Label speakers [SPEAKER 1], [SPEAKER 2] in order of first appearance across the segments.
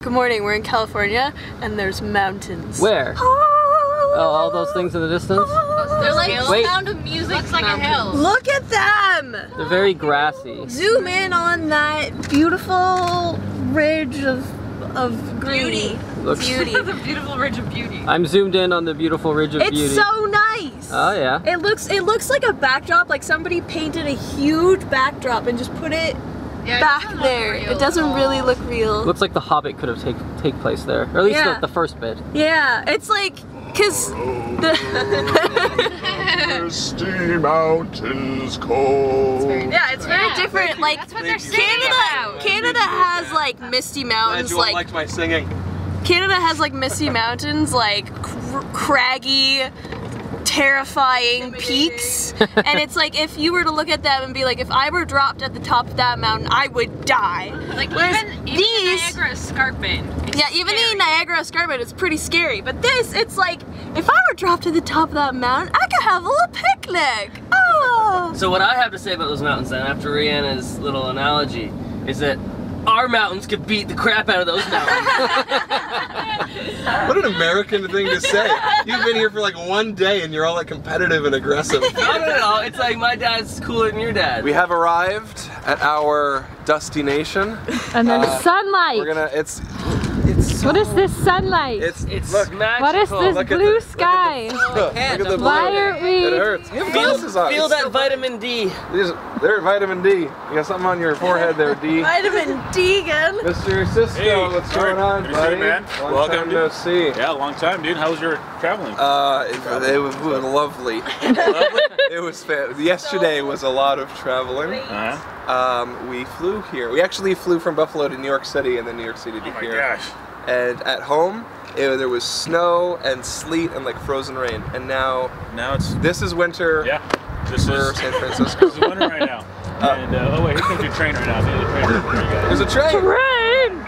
[SPEAKER 1] Good morning, we're in California and there's mountains.
[SPEAKER 2] Where? Oh, all those things in the distance?
[SPEAKER 1] They're like
[SPEAKER 2] Wait.
[SPEAKER 1] Sound of Music.
[SPEAKER 3] Looks like a hill.
[SPEAKER 1] Look at them!
[SPEAKER 2] They're very grassy.
[SPEAKER 1] Zoom in on that beautiful ridge of green. Beauty.
[SPEAKER 3] The beautiful ridge of beauty.
[SPEAKER 2] I'm zoomed in on the beautiful ridge of beauty.
[SPEAKER 1] It's so nice.
[SPEAKER 2] Oh yeah.
[SPEAKER 1] It looks like a backdrop, like somebody painted a huge backdrop and just put it back there. It doesn't really look real.
[SPEAKER 2] Looks like The Hobbit could have take place there, or at least the first bit.
[SPEAKER 1] Yeah, it's like, cause the
[SPEAKER 4] Misty Mountains cold.
[SPEAKER 1] yeah, it's very different. Like
[SPEAKER 3] That's what they're singing about.
[SPEAKER 1] Canada has like Misty Mountains,
[SPEAKER 4] Glad you all liked my singing.
[SPEAKER 1] Canada has like Misty Mountains, like craggy, terrifying peaks, and it's like if you were to look at them and be like, if I were dropped at the top of that mountain, I would die.
[SPEAKER 3] Like
[SPEAKER 1] Whereas
[SPEAKER 3] even
[SPEAKER 1] these,
[SPEAKER 3] Niagara Escarpment.
[SPEAKER 1] yeah, even the Niagara Escarpment, it's pretty scary. But this, it's like, if I were dropped to the top of that mountain, I could have a little picnic. Oh.
[SPEAKER 2] So what I have to say about those mountains then, after Rihanna's little analogy, is that our mountains could beat the crap out of those mountains.
[SPEAKER 4] What an American thing to say. You've been here for like one day and you're all like competitive and aggressive.
[SPEAKER 2] No, it's like my dad's cooler than your dad.
[SPEAKER 4] We have arrived at our destination.
[SPEAKER 5] And there's sunlight.
[SPEAKER 4] We're gonna, it's
[SPEAKER 5] What is this sunlight?
[SPEAKER 2] It's
[SPEAKER 4] look,
[SPEAKER 2] magical.
[SPEAKER 5] What is this
[SPEAKER 4] Look at
[SPEAKER 5] blue
[SPEAKER 4] the-
[SPEAKER 5] sky?
[SPEAKER 4] look at the blue.
[SPEAKER 5] Why aren't we?
[SPEAKER 4] It hurts. You have glasses on.
[SPEAKER 2] Feel that vitamin D.
[SPEAKER 4] There's vitamin D. You got something on your forehead there, D.
[SPEAKER 1] Vitamin Deegan.
[SPEAKER 4] Mr. Cisco,
[SPEAKER 6] Hey,
[SPEAKER 4] what's
[SPEAKER 6] all right.
[SPEAKER 4] going on,
[SPEAKER 6] Good to see
[SPEAKER 4] buddy?
[SPEAKER 6] you, man.
[SPEAKER 4] Long
[SPEAKER 6] Welcome,
[SPEAKER 4] time
[SPEAKER 6] dude.
[SPEAKER 4] no see.
[SPEAKER 6] Yeah, long time, dude. How was your traveling?
[SPEAKER 4] It was lovely. It was yesterday was a lot of traveling. We flew here. We actually flew from Buffalo to New York City and then New York City to
[SPEAKER 6] Oh my
[SPEAKER 4] here.
[SPEAKER 6] gosh.
[SPEAKER 4] And at home, there was snow and sleet and like frozen rain. And now this is winter
[SPEAKER 6] This
[SPEAKER 4] for
[SPEAKER 6] is
[SPEAKER 4] San Francisco.
[SPEAKER 6] this is winter right now. And oh wait, here comes your train right now. There's a train for you guys.
[SPEAKER 4] There's a train.
[SPEAKER 5] Rain!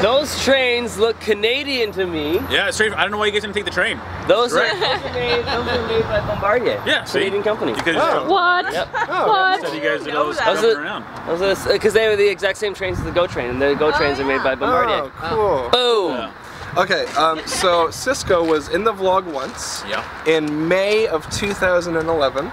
[SPEAKER 2] Those trains look Canadian to me.
[SPEAKER 6] Yeah, straight. I don't know why you guys didn't take the train.
[SPEAKER 2] Those are
[SPEAKER 6] Correct.
[SPEAKER 2] made by Bombardier.
[SPEAKER 6] Yeah, see?
[SPEAKER 2] Canadian company.
[SPEAKER 6] You could have
[SPEAKER 5] What?
[SPEAKER 2] Yep.
[SPEAKER 5] What?
[SPEAKER 6] said you guys did all this
[SPEAKER 2] Those
[SPEAKER 6] jumping
[SPEAKER 2] are-
[SPEAKER 6] around.
[SPEAKER 2] Because they were the exact same trains as the GO train, and the GO trains are made by Bombardier.
[SPEAKER 4] Oh, cool.
[SPEAKER 2] Boom!
[SPEAKER 6] Yeah.
[SPEAKER 4] Okay, so Cisco was in the vlog once in May of 2011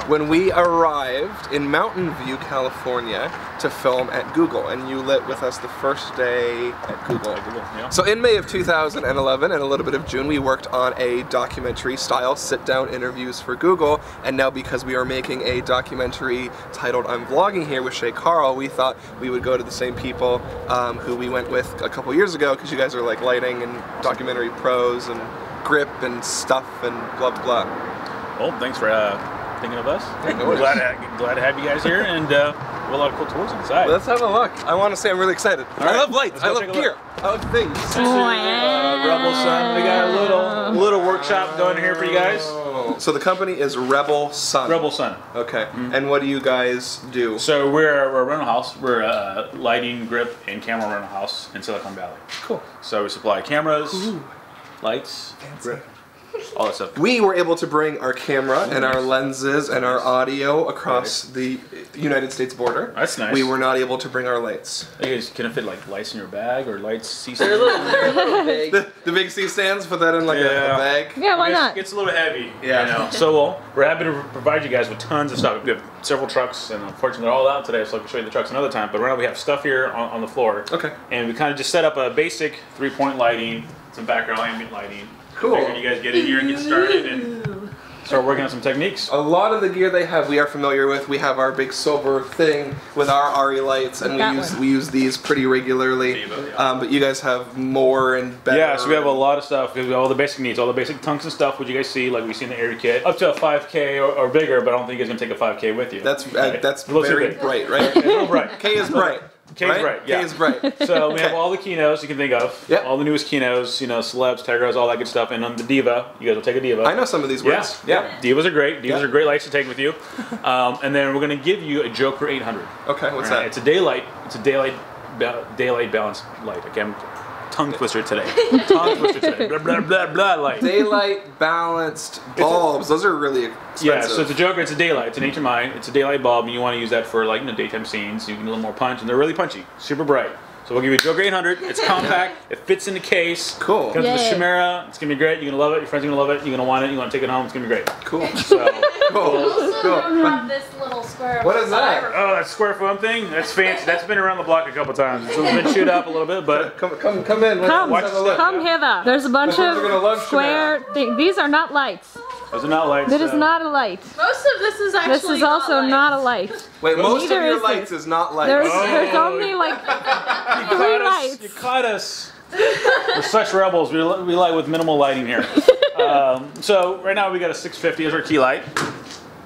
[SPEAKER 4] when we arrived in Mountain View, California to film at Google, and you lit with us the first day at Google.
[SPEAKER 6] Yeah.
[SPEAKER 4] So in May of 2011 and a little bit of June, we worked on a documentary style sit-down interviews for Google, and now because we are making a documentary titled I'm Vlogging Here with Shay Carl, we thought we would go to the same people who we went with a couple years ago, because you guys are like lighting and documentary pros and grip and stuff and blah blah.
[SPEAKER 6] Well, thanks for thinking of us.
[SPEAKER 4] no
[SPEAKER 6] We're glad to have you guys here, and we have a lot of cool tours inside.
[SPEAKER 4] Let's have a look. I want to say I'm really excited.
[SPEAKER 6] All right,
[SPEAKER 4] I love lights.
[SPEAKER 6] let's go
[SPEAKER 4] I love
[SPEAKER 6] take a
[SPEAKER 4] gear.
[SPEAKER 6] look.
[SPEAKER 4] I love things.
[SPEAKER 6] Rebel Sun. We got a little workshop going here for you guys.
[SPEAKER 4] So the company is Rebel Sun.
[SPEAKER 6] Rebel Sun.
[SPEAKER 4] Okay. And what do you guys do?
[SPEAKER 6] So we're a rental house. We're a lighting, grip, and camera rental house in Silicon Valley.
[SPEAKER 4] Cool.
[SPEAKER 6] So we supply cameras, lights, grip, all that stuff.
[SPEAKER 4] We were able to bring our camera and our lenses and our audio across the United States border.
[SPEAKER 6] That's nice.
[SPEAKER 4] We were not able to bring our lights.
[SPEAKER 6] You guys can it fit like lights in your bag or lights C-stand?
[SPEAKER 2] They're a little big.
[SPEAKER 4] The big C stands, put that in like a bag.
[SPEAKER 5] Yeah, why not?
[SPEAKER 6] It's a little heavy.
[SPEAKER 4] Yeah.
[SPEAKER 6] You know? So we're happy to provide you guys with tons of stuff. We have several trucks, and unfortunately they're all out today, so I can show you the trucks another time. But right now we have stuff here on the floor.
[SPEAKER 4] Okay.
[SPEAKER 6] And we kind of just set up a basic 3-point lighting, some background ambient lighting.
[SPEAKER 4] Cool.
[SPEAKER 6] Figured you guys get in here and get started and start working on some techniques.
[SPEAKER 4] A lot of the gear they have we are familiar with. We have our big silver thing with our RE lights, and we use these pretty regularly. But you guys have more and better.
[SPEAKER 6] Yeah, so we have a lot of stuff. We have all the basic needs, all the basic tungsten stuff, which you guys see, like we see in the Air kit, up to a 5K or bigger. But I don't think you guys gonna take a 5K with you.
[SPEAKER 4] That's
[SPEAKER 6] Right?
[SPEAKER 4] that's
[SPEAKER 6] A little too
[SPEAKER 4] very
[SPEAKER 6] big.
[SPEAKER 4] bright, right?
[SPEAKER 6] A little bright.
[SPEAKER 4] K is bright.
[SPEAKER 6] K is bright. Yeah.
[SPEAKER 4] K is bright.
[SPEAKER 6] So we have all the keynotes you can think of.
[SPEAKER 4] Yep.
[SPEAKER 6] All the newest keynotes, you know, celebs, Tegras, all that good stuff. And on the Diva, you guys will take a Diva.
[SPEAKER 4] I know some of these words.
[SPEAKER 6] Yeah. Divas are great. Divas
[SPEAKER 4] Yeah.
[SPEAKER 6] are great lights to take with you. And then we're gonna give you a Joker 800.
[SPEAKER 4] Okay, what's
[SPEAKER 6] All right,
[SPEAKER 4] that?
[SPEAKER 6] It's a daylight. It's a daylight balance light. Okay, I'm tongue twister today. Tongue twister today. Blah blah blah blah light.
[SPEAKER 4] Daylight balanced bulbs. Those are really expensive.
[SPEAKER 6] Yeah, so it's a Joker. It's a daylight. It's an HMI. It's a daylight bulb, and you want to use that for like daytime scenes. You can get a little more punch, and they're really punchy, super bright. So we'll give you a Joker 800. It's compact. It fits in the case.
[SPEAKER 4] Cool.
[SPEAKER 6] Comes with a
[SPEAKER 5] Yay.
[SPEAKER 6] Chimera. It's gonna be great. You're gonna love it. Your friends are gonna love it. You're gonna want it. You want to take it home. It's gonna be great.
[SPEAKER 4] Cool.
[SPEAKER 6] So,
[SPEAKER 4] Cool. Cool.
[SPEAKER 1] This little square.
[SPEAKER 4] What is that?
[SPEAKER 6] oh, that square foam thing. That's fancy. That's been around the block a couple times. So we've been chewed up a little bit, but
[SPEAKER 4] Come in. Let's
[SPEAKER 5] Come,
[SPEAKER 4] have a look.
[SPEAKER 5] come hither. There's a bunch
[SPEAKER 4] We're gonna love
[SPEAKER 5] of square things. These are not lights.
[SPEAKER 6] those are not lights.
[SPEAKER 5] That is not a light.
[SPEAKER 1] Most of this is actually.
[SPEAKER 5] This is also not a light.
[SPEAKER 4] Wait, most of
[SPEAKER 5] Neither
[SPEAKER 4] your
[SPEAKER 5] is
[SPEAKER 4] lights is not lights.
[SPEAKER 5] There's only like 3 lights.
[SPEAKER 6] You caught us. We're such rebels. We light with minimal lighting here. So right now we got a 650 as our key light.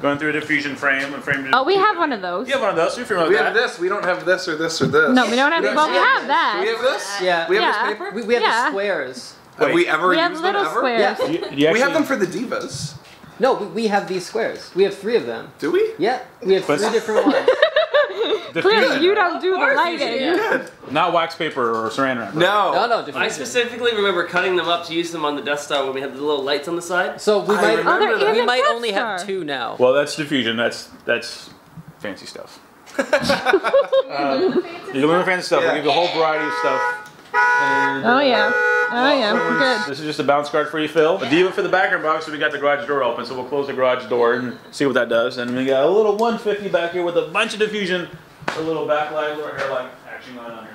[SPEAKER 6] Going through a diffusion frame.
[SPEAKER 5] Oh, we have one of those.
[SPEAKER 6] You have one of those. So you're familiar
[SPEAKER 4] We
[SPEAKER 6] with
[SPEAKER 4] have
[SPEAKER 6] that.
[SPEAKER 4] this. We don't have this or this or this.
[SPEAKER 5] No, we don't have. Well, we have
[SPEAKER 4] Do we
[SPEAKER 5] that.
[SPEAKER 4] have this?
[SPEAKER 7] Yeah.
[SPEAKER 4] We have
[SPEAKER 5] Yeah.
[SPEAKER 4] this paper?
[SPEAKER 7] We have
[SPEAKER 5] Yeah.
[SPEAKER 7] the squares.
[SPEAKER 4] Have we ever
[SPEAKER 5] We have
[SPEAKER 4] used them
[SPEAKER 5] little
[SPEAKER 4] ever?
[SPEAKER 5] squares.
[SPEAKER 7] Yeah.
[SPEAKER 6] You
[SPEAKER 4] We have
[SPEAKER 6] actually-
[SPEAKER 4] them for the divas.
[SPEAKER 7] No, we have these squares. We have 3 of them.
[SPEAKER 4] Do we?
[SPEAKER 7] Yeah, we have 3 different ones.
[SPEAKER 5] Clearly, you don't do the lighting.
[SPEAKER 6] Not wax paper or saran wrap.
[SPEAKER 4] No.
[SPEAKER 7] No,
[SPEAKER 2] I
[SPEAKER 7] diffusion.
[SPEAKER 2] specifically remember cutting them up to use them on the Death Star when we had the little lights on the side.
[SPEAKER 7] So we
[SPEAKER 4] I
[SPEAKER 7] might
[SPEAKER 4] remember
[SPEAKER 5] Oh, they're in
[SPEAKER 7] we
[SPEAKER 5] the
[SPEAKER 7] might
[SPEAKER 5] Death
[SPEAKER 7] only have
[SPEAKER 5] Star.
[SPEAKER 7] 2 now.
[SPEAKER 6] Well, that's diffusion. That's fancy stuff. You can learn fancy stuff.
[SPEAKER 4] Yeah.
[SPEAKER 6] We'll give you a whole variety of stuff. And,
[SPEAKER 5] Oh yeah. Oh yeah. We're good.
[SPEAKER 6] This is just a bounce guard for you, Phil. A diva for the background box, so we got the garage door open, so we'll close the garage door and see what that does. And we got a little 150 back here with a bunch of diffusion, a little backlight, a little hairlight action going on here.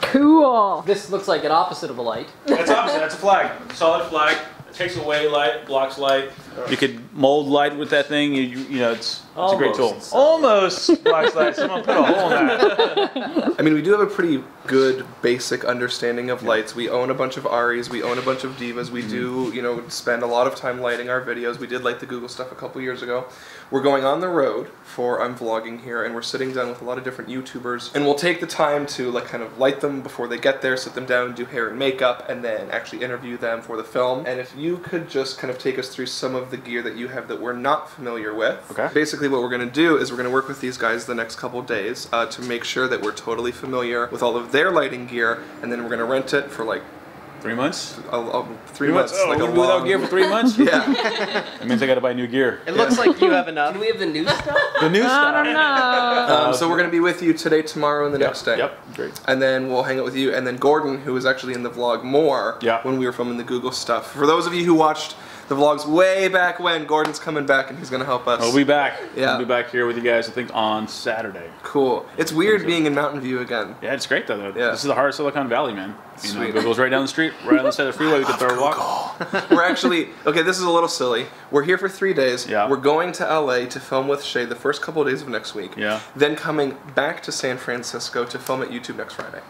[SPEAKER 5] Cool.
[SPEAKER 7] This looks like an opposite of a light.
[SPEAKER 6] That's opposite. That's a flag. Solid flag. It takes away light, blocks light. You could mold light with that thing. You know, it's a great tool. Almost blocks light. Someone put a hole in that.
[SPEAKER 4] I mean, we do have a pretty good basic understanding of lights. We own a bunch of Aries, we own a bunch of Divas, we do, you know, spend a lot of time lighting our videos. We did light the Google stuff a couple years ago. We're going on the road for I'm Vlogging here, and we're sitting down with a lot of different YouTubers, and we'll take the time to like kind of light them before they get there, sit them down, do hair and makeup, and then actually interview them for the film. And if you could just kind of take us through some of the gear that you have that we're not familiar with.
[SPEAKER 6] Okay.
[SPEAKER 4] Basically what we're going to do is we're going to work with these guys the next couple days to make sure that we're totally familiar with all of their lighting gear, and then we're going to rent it for like
[SPEAKER 6] 3 months?
[SPEAKER 4] 3 months.
[SPEAKER 6] Oh,
[SPEAKER 4] like
[SPEAKER 6] we'll
[SPEAKER 4] a
[SPEAKER 6] be without
[SPEAKER 4] long...
[SPEAKER 6] gear for 3 months?
[SPEAKER 4] Yeah.
[SPEAKER 6] That means I gotta buy new gear.
[SPEAKER 7] It looks like you have enough.
[SPEAKER 2] Can we have the new stuff?
[SPEAKER 6] The new
[SPEAKER 5] I
[SPEAKER 6] stuff.
[SPEAKER 5] don't know.
[SPEAKER 4] So we're going to be with you today, tomorrow, and the next day.
[SPEAKER 6] Yep, great.
[SPEAKER 4] And then we'll hang out with you. And then Gordon, who was actually in the vlog more when we were filming the Google stuff. For those of you who watched the vlogs way back when, Gordon's coming back and he's going to help us.
[SPEAKER 6] We'll be back.
[SPEAKER 4] Yeah.
[SPEAKER 6] We'll be back here with you guys, I think, on Saturday.
[SPEAKER 4] Cool. It's weird being in Mountain View again.
[SPEAKER 6] Yeah, it's great, though.
[SPEAKER 4] Yeah.
[SPEAKER 6] This is the heart of Silicon Valley, man. You know,
[SPEAKER 4] Sweet.
[SPEAKER 6] Google's right down the street, right on the side of the freeway. We could throw a walk.
[SPEAKER 4] We're actually, okay, this is a little silly. We're here for 3 days.
[SPEAKER 6] Yeah.
[SPEAKER 4] We're going to LA to film with Shay the first couple of days of next week.
[SPEAKER 6] Yeah.
[SPEAKER 4] Then coming back to San Francisco to film at YouTube next Friday.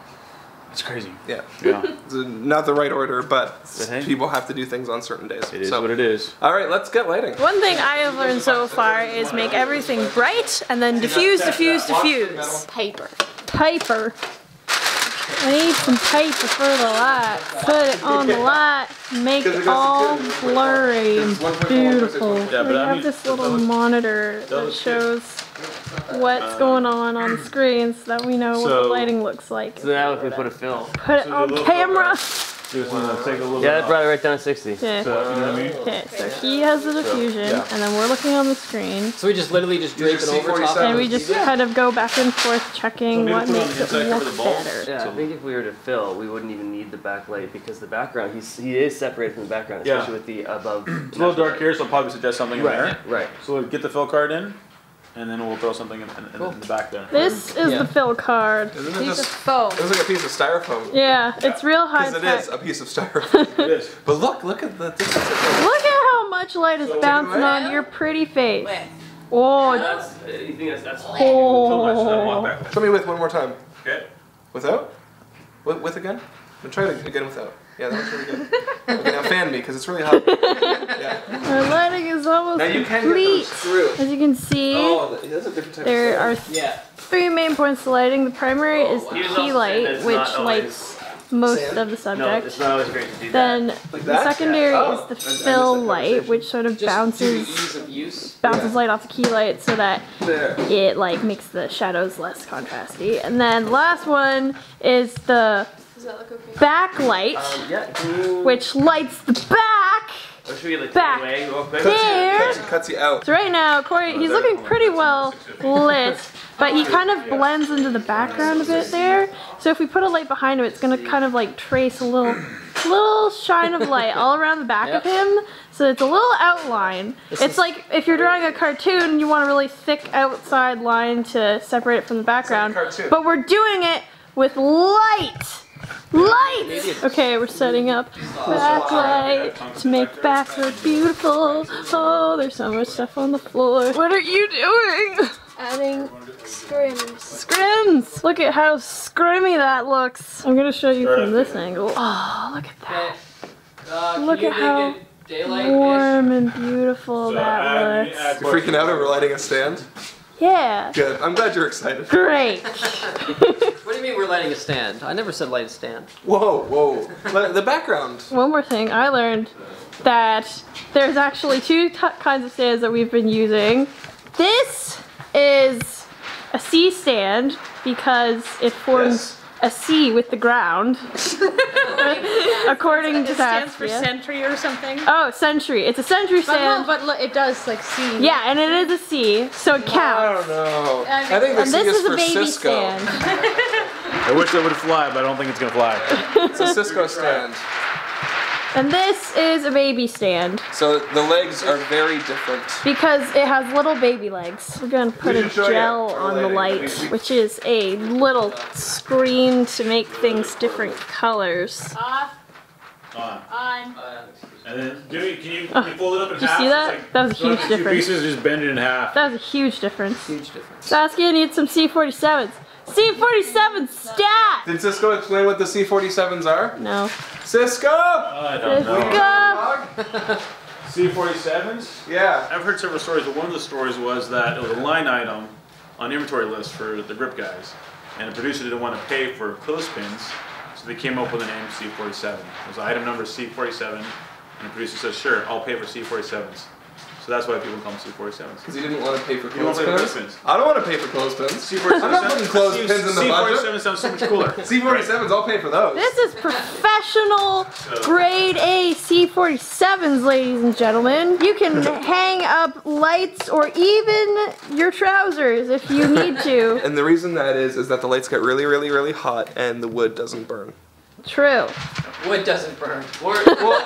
[SPEAKER 6] It's crazy.
[SPEAKER 4] Yeah.
[SPEAKER 6] Yeah.
[SPEAKER 4] It's not the right order, but
[SPEAKER 6] hey.
[SPEAKER 4] people have to do things on certain days.
[SPEAKER 6] It is what it is.
[SPEAKER 4] All right, let's get lighting.
[SPEAKER 1] One thing I have learned so far is make everything bright and then diffuse, diffuse, diffuse.
[SPEAKER 5] Paper. I need some paper for the light. Put it on the light, make it all blurry and beautiful.
[SPEAKER 6] Yeah, but
[SPEAKER 5] We
[SPEAKER 6] I
[SPEAKER 5] have
[SPEAKER 6] mean,
[SPEAKER 5] this little monitor that shows what's going on the screen so that we know what the
[SPEAKER 6] So-
[SPEAKER 5] lighting looks like.
[SPEAKER 2] So now if we put a film.
[SPEAKER 5] Put it on camera.
[SPEAKER 6] Just take a little
[SPEAKER 2] Yeah, that brought it right down to 60.
[SPEAKER 5] Okay.
[SPEAKER 6] So, you know what I mean?
[SPEAKER 5] Okay, so he has the diffusion, and then we're looking on the screen.
[SPEAKER 7] So we just literally just drape it over top.
[SPEAKER 5] And we just kind of go back and forth checking
[SPEAKER 6] maybe
[SPEAKER 5] what
[SPEAKER 6] put it on
[SPEAKER 5] makes
[SPEAKER 6] the
[SPEAKER 5] it
[SPEAKER 6] inside, cover
[SPEAKER 5] look
[SPEAKER 6] the bulbs.
[SPEAKER 5] better.
[SPEAKER 2] Yeah, I think if we were to fill, we wouldn't even need the backlight because the background, he is separated from the background, especially with the above.
[SPEAKER 6] It's a little dark here, so I'll probably suggest something in there.
[SPEAKER 2] Right.
[SPEAKER 6] So we'll get the fill card in, and then we'll throw something in the back there.
[SPEAKER 5] This is the fill card.
[SPEAKER 4] Isn't it
[SPEAKER 1] Piece of
[SPEAKER 4] just,
[SPEAKER 1] foam.
[SPEAKER 4] it looks like a piece of styrofoam.
[SPEAKER 5] Yeah, it's real high
[SPEAKER 4] Because it
[SPEAKER 5] tech.
[SPEAKER 4] is a piece of styrofoam.
[SPEAKER 6] It is.
[SPEAKER 4] But look at the difference.
[SPEAKER 5] Look at how much light is bouncing on your pretty face. Oh,
[SPEAKER 2] You think that's
[SPEAKER 5] oh.
[SPEAKER 4] Show me with one more time.
[SPEAKER 6] Okay.
[SPEAKER 4] Without? With again? I'm try it again without. Yeah, that was really good. Okay, now fan me, because it's really hot. Yeah.
[SPEAKER 5] Our lighting is almost
[SPEAKER 4] Now you can get
[SPEAKER 5] complete.
[SPEAKER 4] those through.
[SPEAKER 5] As you can see,
[SPEAKER 4] Oh, that's a different type
[SPEAKER 5] there are
[SPEAKER 4] of stuff.
[SPEAKER 5] three main points to lighting. The primary is the
[SPEAKER 2] Here's
[SPEAKER 5] key
[SPEAKER 2] also saying that
[SPEAKER 5] light,
[SPEAKER 2] it's
[SPEAKER 5] which
[SPEAKER 2] not always-
[SPEAKER 5] lights most
[SPEAKER 4] Sand?
[SPEAKER 5] of the
[SPEAKER 2] No,
[SPEAKER 5] subject.
[SPEAKER 2] it's not always great to do that.
[SPEAKER 5] Then
[SPEAKER 4] Like
[SPEAKER 5] the
[SPEAKER 4] that?
[SPEAKER 5] secondary
[SPEAKER 4] Oh,
[SPEAKER 5] is the
[SPEAKER 4] I missed
[SPEAKER 5] fill
[SPEAKER 4] that
[SPEAKER 5] light,
[SPEAKER 4] conversation.
[SPEAKER 5] which sort of
[SPEAKER 7] Just
[SPEAKER 5] bounces
[SPEAKER 7] ease of use.
[SPEAKER 5] light off the key light so that
[SPEAKER 4] There.
[SPEAKER 5] it like makes the shadows less contrasty. And then the last one is the backlight,
[SPEAKER 2] Yeah, can you...
[SPEAKER 5] which lights the back.
[SPEAKER 2] Or should we like
[SPEAKER 5] Back.
[SPEAKER 2] take it away real quick?
[SPEAKER 5] There.
[SPEAKER 4] Cuts you out.
[SPEAKER 5] So right now, Corey, he's looking pretty well lit. but he kind of blends into the background a bit there. So if we put a light behind him, it's gonna kind of like trace a little shine of light all around the back of him. So it's a little outline. It's like if you're drawing a cartoon, you want a really thick outside line to separate it from the background. But we're doing it with light. Light! Okay, we're setting up backlight to make the back look beautiful. Oh, there's so much stuff on the floor. What are you doing?
[SPEAKER 1] Adding scrims.
[SPEAKER 5] Scrims! Look at how scrimmy that looks. I'm gonna show you from this angle. Oh, look at that. Look at how warm and beautiful that looks.
[SPEAKER 4] You're freaking out over lighting a stand?
[SPEAKER 5] Yeah.
[SPEAKER 4] Good. I'm glad you're excited.
[SPEAKER 5] Great.
[SPEAKER 7] What do you mean we're lighting a stand? I never said light a stand.
[SPEAKER 4] Whoa, whoa. The background.
[SPEAKER 5] One more thing, I learned that there's actually two kinds of stands that we've been using. This is a C stand because it forms a C with the ground. According to
[SPEAKER 3] stands for
[SPEAKER 5] Saskia.
[SPEAKER 3] century or something.
[SPEAKER 5] Oh, century. It's a century stand.
[SPEAKER 3] But look, it does like C.
[SPEAKER 5] Yeah, and it is a C, so it
[SPEAKER 4] I
[SPEAKER 5] counts.
[SPEAKER 4] don't know. I think the
[SPEAKER 5] And
[SPEAKER 4] C
[SPEAKER 5] this is a
[SPEAKER 4] for
[SPEAKER 5] baby
[SPEAKER 4] Cisco.
[SPEAKER 5] stand.
[SPEAKER 6] I wish it would fly, but I don't think it's gonna fly.
[SPEAKER 4] It's a Cisco stand.
[SPEAKER 5] And this is a baby stand
[SPEAKER 4] So the legs are very different.
[SPEAKER 5] because it has little baby legs. We're gonna put a
[SPEAKER 4] should show you
[SPEAKER 5] gel
[SPEAKER 4] for
[SPEAKER 5] on the
[SPEAKER 4] later.
[SPEAKER 5] light, which is a little screen to make things different colors.
[SPEAKER 3] Off.
[SPEAKER 6] On. And then, Jimmy, can you fold it up in
[SPEAKER 5] Did you
[SPEAKER 6] half?
[SPEAKER 5] see that?
[SPEAKER 6] It's
[SPEAKER 5] That was a
[SPEAKER 6] so
[SPEAKER 5] huge
[SPEAKER 6] two
[SPEAKER 5] difference.
[SPEAKER 6] pieces, just bend it in half.
[SPEAKER 5] That was a huge difference.
[SPEAKER 7] Huge difference.
[SPEAKER 5] Saskia needs some C47s. C47 stat!
[SPEAKER 4] Did Cisco explain what the C47s are?
[SPEAKER 5] No.
[SPEAKER 4] Cisco!
[SPEAKER 6] I don't know.
[SPEAKER 5] Cisco!
[SPEAKER 6] C47s?
[SPEAKER 4] Yeah.
[SPEAKER 6] I've heard several stories, but one of the stories was that it was a line item on the inventory list for the grip guys, and the producer didn't want to pay for clothespins, so they came up with the name C47. It was item number C47, and the producer said, sure, I'll pay for C47s. So that's why people call them C47s.
[SPEAKER 4] Because he didn't want to pay for
[SPEAKER 6] You won't pay for
[SPEAKER 4] clothespins.
[SPEAKER 6] clothespins.
[SPEAKER 4] I don't want to pay for clothespins.
[SPEAKER 6] C47
[SPEAKER 4] I'm not putting clothespins in the budget.
[SPEAKER 6] C47 sounds so much cooler.
[SPEAKER 4] C47s, I'll pay for those.
[SPEAKER 5] This is professional grade A C47s, ladies and gentlemen. You can hang up lights or even your trousers if you need to.
[SPEAKER 4] And the reason that is that the lights get really, really, really hot and the wood doesn't burn.
[SPEAKER 5] True.
[SPEAKER 7] Wood doesn't burn.
[SPEAKER 4] Wood will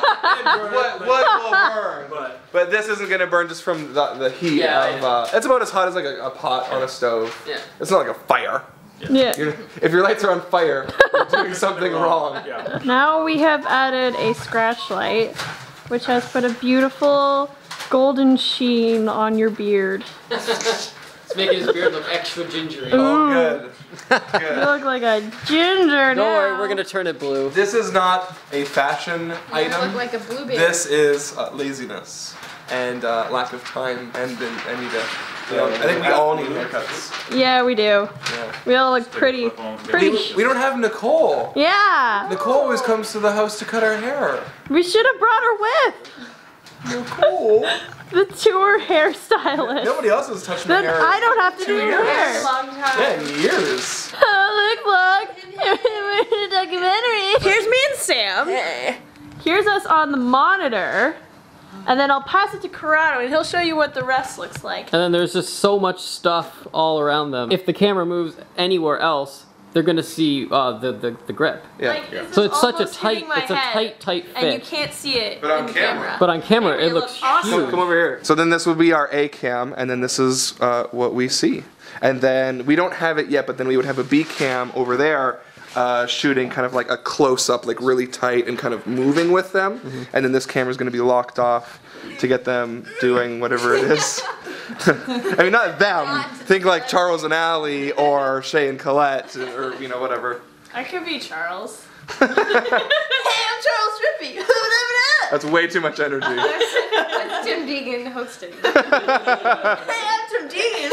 [SPEAKER 4] burn. But this isn't going to burn just from the heat of... it's about as hot as like a pot on a stove.
[SPEAKER 7] Yeah.
[SPEAKER 4] It's not like a fire.
[SPEAKER 5] Yeah.
[SPEAKER 4] If your lights are on fire, you're doing something wrong.
[SPEAKER 6] Yeah.
[SPEAKER 5] Now we have added a scratch light, which has put a beautiful golden sheen on your beard.
[SPEAKER 7] It's making his beard look extra gingery.
[SPEAKER 4] Oh, good.
[SPEAKER 5] You
[SPEAKER 4] Good.
[SPEAKER 5] look like a ginger now.
[SPEAKER 7] Don't worry, we're gonna turn it blue.
[SPEAKER 4] This is not a fashion item.
[SPEAKER 3] Look like a blueberry.
[SPEAKER 4] This is laziness and lack of time and I need to. I think we all need haircuts.
[SPEAKER 5] Yeah, we do.
[SPEAKER 4] Yeah.
[SPEAKER 5] We all look pretty.
[SPEAKER 4] We don't have Nicole.
[SPEAKER 5] Yeah.
[SPEAKER 4] Nicole always comes to the house to cut our hair.
[SPEAKER 5] We should have brought her with.
[SPEAKER 4] Nicole?
[SPEAKER 5] The tour hairstylist.
[SPEAKER 4] Nobody else has touched my
[SPEAKER 5] Then
[SPEAKER 4] hair.
[SPEAKER 5] I don't have to do your
[SPEAKER 4] years.
[SPEAKER 5] hair.
[SPEAKER 3] Long time.
[SPEAKER 4] Yeah, in years.
[SPEAKER 5] Oh, look, we're in a documentary.
[SPEAKER 1] Here's me and Sam.
[SPEAKER 5] Here's us on the monitor. And then I'll pass it to Corrado and he'll show you what the rest looks like.
[SPEAKER 7] And then there's just so much stuff all around them. If the camera moves anywhere else, they're gonna see the grip.
[SPEAKER 4] Yeah.
[SPEAKER 1] Like, this
[SPEAKER 7] So
[SPEAKER 1] is
[SPEAKER 7] it's such a
[SPEAKER 1] almost hitting
[SPEAKER 7] tight,
[SPEAKER 1] my
[SPEAKER 7] it's a
[SPEAKER 1] head,
[SPEAKER 7] tight fit.
[SPEAKER 1] and you can't see it
[SPEAKER 4] But on
[SPEAKER 1] in
[SPEAKER 4] camera.
[SPEAKER 7] But on camera,
[SPEAKER 1] It
[SPEAKER 7] it looks
[SPEAKER 1] looks awesome.
[SPEAKER 7] huge.
[SPEAKER 4] Come over here. So then this would be our A cam, and then this is what we see. And then we don't have it yet, but then we would have a B cam over there shooting kind of like a close up, like really tight and kind of moving with them. And then this camera's going to be locked off to get them doing whatever it is. I mean, not them. Think like Charles and Allie or Shay and Colette or, you know, whatever.
[SPEAKER 5] I could be Charles.
[SPEAKER 1] Hey, I'm Charles Trippy.
[SPEAKER 4] That's way too much energy.
[SPEAKER 1] That's Tim Deegan hosting. Hey, I'm Tim Deegan.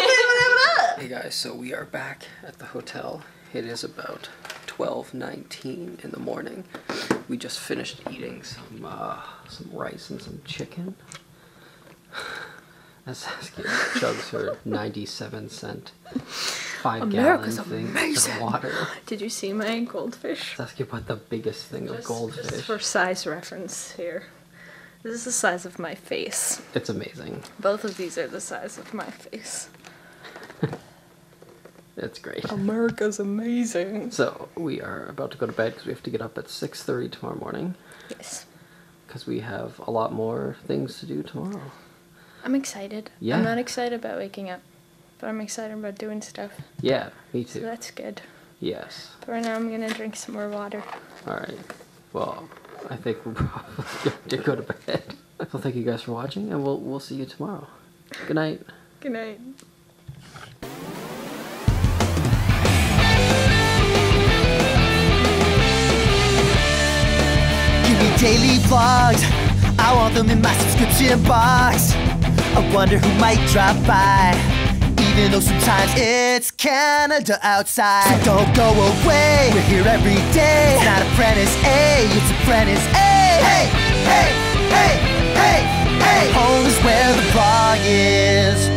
[SPEAKER 7] Hey guys, so we are back at the hotel. It is about 12:19 in the morning. We just finished eating some rice and some chicken. As Saskia chugs her 97-cent 5-gallon thing of water.
[SPEAKER 3] Did you see my goldfish?
[SPEAKER 7] Saskia bought the biggest thing of
[SPEAKER 3] Just
[SPEAKER 7] goldfish.
[SPEAKER 3] for size reference here. This is the size of my face.
[SPEAKER 7] It's amazing.
[SPEAKER 3] Both of these are the size of my face.
[SPEAKER 7] It's great.
[SPEAKER 3] America's amazing.
[SPEAKER 7] So we are about to go to bed because we have to get up at 6:30 tomorrow morning.
[SPEAKER 3] Yes.
[SPEAKER 7] Because we have a lot more things to do tomorrow.
[SPEAKER 3] I'm excited.
[SPEAKER 7] Yeah.
[SPEAKER 3] I'm not excited about waking up, but I'm excited about doing stuff.
[SPEAKER 7] Yeah, me too.
[SPEAKER 3] So that's good.
[SPEAKER 7] Yes.
[SPEAKER 3] But right now I'm gonna drink some more water.
[SPEAKER 7] All right. Well, I think we're probably going to go to bed. So thank you guys for watching, and we'll see you tomorrow. Good night.
[SPEAKER 3] Good night.
[SPEAKER 8] Give me daily vlogs, I want them in my subscription box. I wonder who might drop by, even though sometimes it's Canada outside. So don't go away, we're here every day. It's not ApprenticeEh, it's ApprenticeEh. Hey, hey, hey, hey, hey. Home is where the vlog is.